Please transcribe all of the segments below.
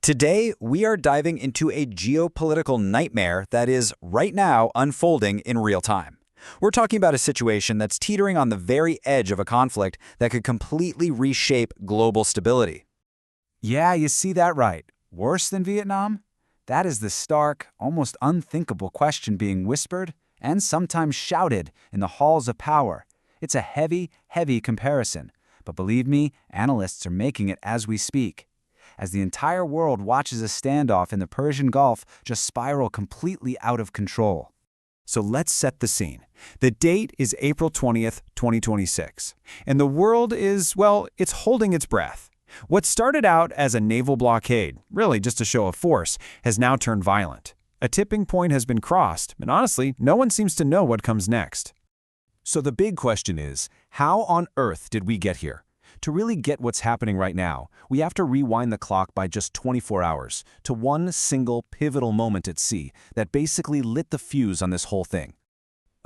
Today, we are diving into a geopolitical nightmare that is, right now, unfolding in real time. We're talking about a situation that's teetering on the very edge of a conflict that could completely reshape global stability. Yeah, you see that right. Worse than Vietnam? That is the stark, almost unthinkable question being whispered and sometimes shouted in the halls of power. It's a heavy, heavy comparison. But believe me, analysts are making it as we speak. As the entire world watches a standoff in the Persian Gulf just spiral completely out of control. So let's set the scene. The date is April 20th, 2026. And the world is, well, it's holding its breath. What started out as a naval blockade, really just a show of force, has now turned violent. A tipping point has been crossed, and honestly, no one seems to know what comes next. So the big question is, how on earth did we get here? To really get what's happening right now, we have to rewind the clock by just 24 hours to one single pivotal moment at sea that basically lit the fuse on this whole thing.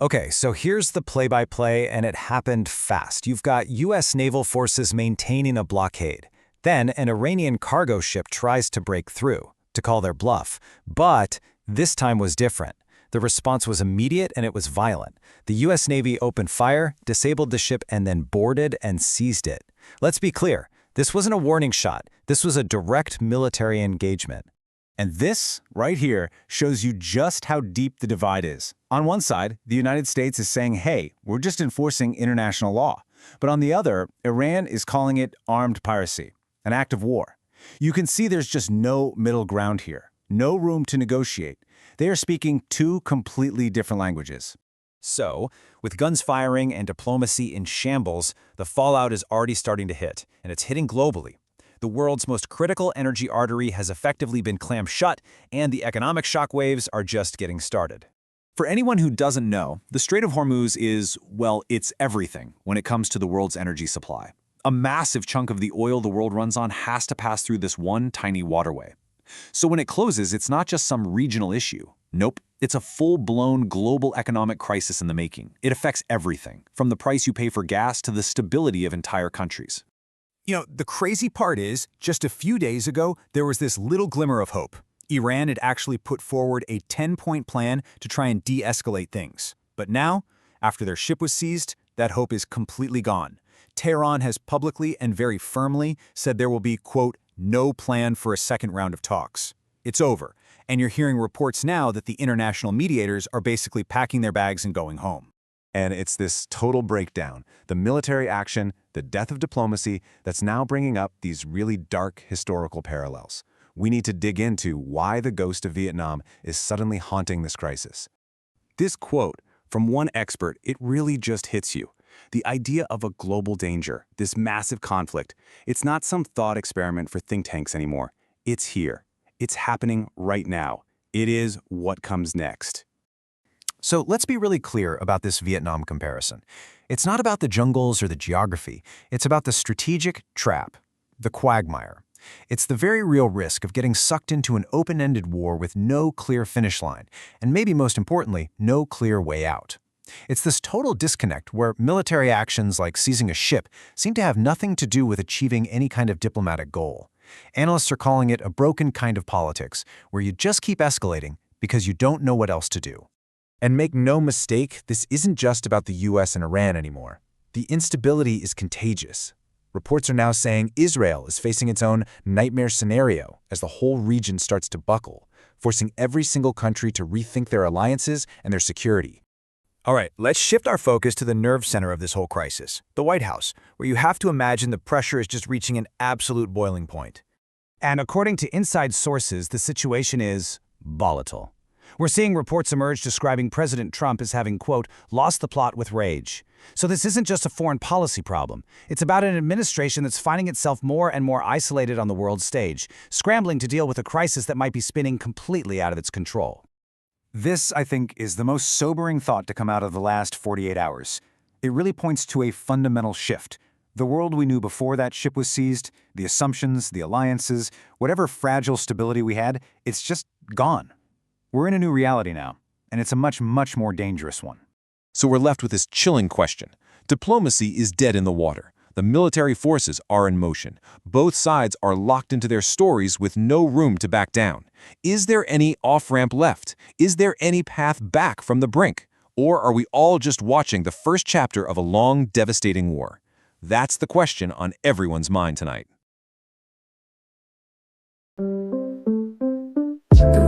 Okay, so here's the play-by-play, and it happened fast. You've got U.S. naval forces maintaining a blockade. Then an Iranian cargo ship tries to break through, to call their bluff. But this time was different. The response was immediate and it was violent. The U.S. Navy opened fire, disabled the ship, and then boarded and seized it. Let's be clear, this wasn't a warning shot. This was a direct military engagement. And this, right here, shows you just how deep the divide is. On one side, the United States is saying, hey, we're just enforcing international law. But on the other, Iran is calling it armed piracy, an act of war. You can see there's just no middle ground here, no room to negotiate. They are speaking two completely different languages. So, with guns firing and diplomacy in shambles, the fallout is already starting to hit, and it's hitting globally. The world's most critical energy artery has effectively been clamped shut, and the economic shockwaves are just getting started. For anyone who doesn't know, the Strait of Hormuz is, well, it's everything when it comes to the world's energy supply. A massive chunk of the oil the world runs on has to pass through this one tiny waterway. So when it closes, it's not just some regional issue. Nope, it's a full-blown global economic crisis in the making. It affects everything, from the price you pay for gas to the stability of entire countries. You know, the crazy part is, just a few days ago, there was this little glimmer of hope. Iran had actually put forward a 10-point plan to try and de-escalate things. But now, after their ship was seized, that hope is completely gone. Tehran has publicly and very firmly said there will be, quote, no plan for a second round of talks. It's over, and you're hearing reports now that the international mediators are basically packing their bags and going home. And it's this total breakdown, the military action, the death of diplomacy, that's now bringing up these really dark historical parallels. We need to dig into why the ghost of Vietnam is suddenly haunting this crisis. This quote from one expert, it really just hits you. The idea of a global danger, this massive conflict, it's not some thought experiment for think tanks anymore. It's here. It's happening right now. It is what comes next. So let's be really clear about this Vietnam comparison. It's not about the jungles or the geography. It's about the strategic trap, the quagmire. It's the very real risk of getting sucked into an open-ended war with no clear finish line, and maybe most importantly, no clear way out. It's this total disconnect where military actions like seizing a ship seem to have nothing to do with achieving any kind of diplomatic goal. Analysts are calling it a broken kind of politics, where you just keep escalating because you don't know what else to do. And make no mistake, this isn't just about the US and Iran anymore. The instability is contagious. Reports are now saying Israel is facing its own nightmare scenario as the whole region starts to buckle, forcing every single country to rethink their alliances and their security. All right, let's shift our focus to the nerve center of this whole crisis, the White House, where you have to imagine the pressure is just reaching an absolute boiling point. And according to inside sources, the situation is volatile. We're seeing reports emerge describing President Trump as having, quote, lost the plot with rage. So this isn't just a foreign policy problem. It's about an administration that's finding itself more and more isolated on the world stage, scrambling to deal with a crisis that might be spinning completely out of its control. This, I think, is the most sobering thought to come out of the last 48 hours. It really points to a fundamental shift. The world we knew before that ship was seized, the assumptions, the alliances, whatever fragile stability we had, it's just gone. We're in a new reality now, and it's a much, much more dangerous one. So we're left with this chilling question. Diplomacy is dead in the water. The military forces are in motion. Both sides are locked into their stories with no room to back down. Is there any off-ramp left? Is there any path back from the brink? Or are we all just watching the first chapter of a long, devastating war? That's the question on everyone's mind tonight. The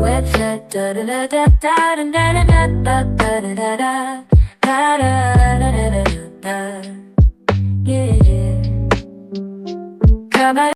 website da da da da da da da da da da da da da da da da da. Yeah. Come on.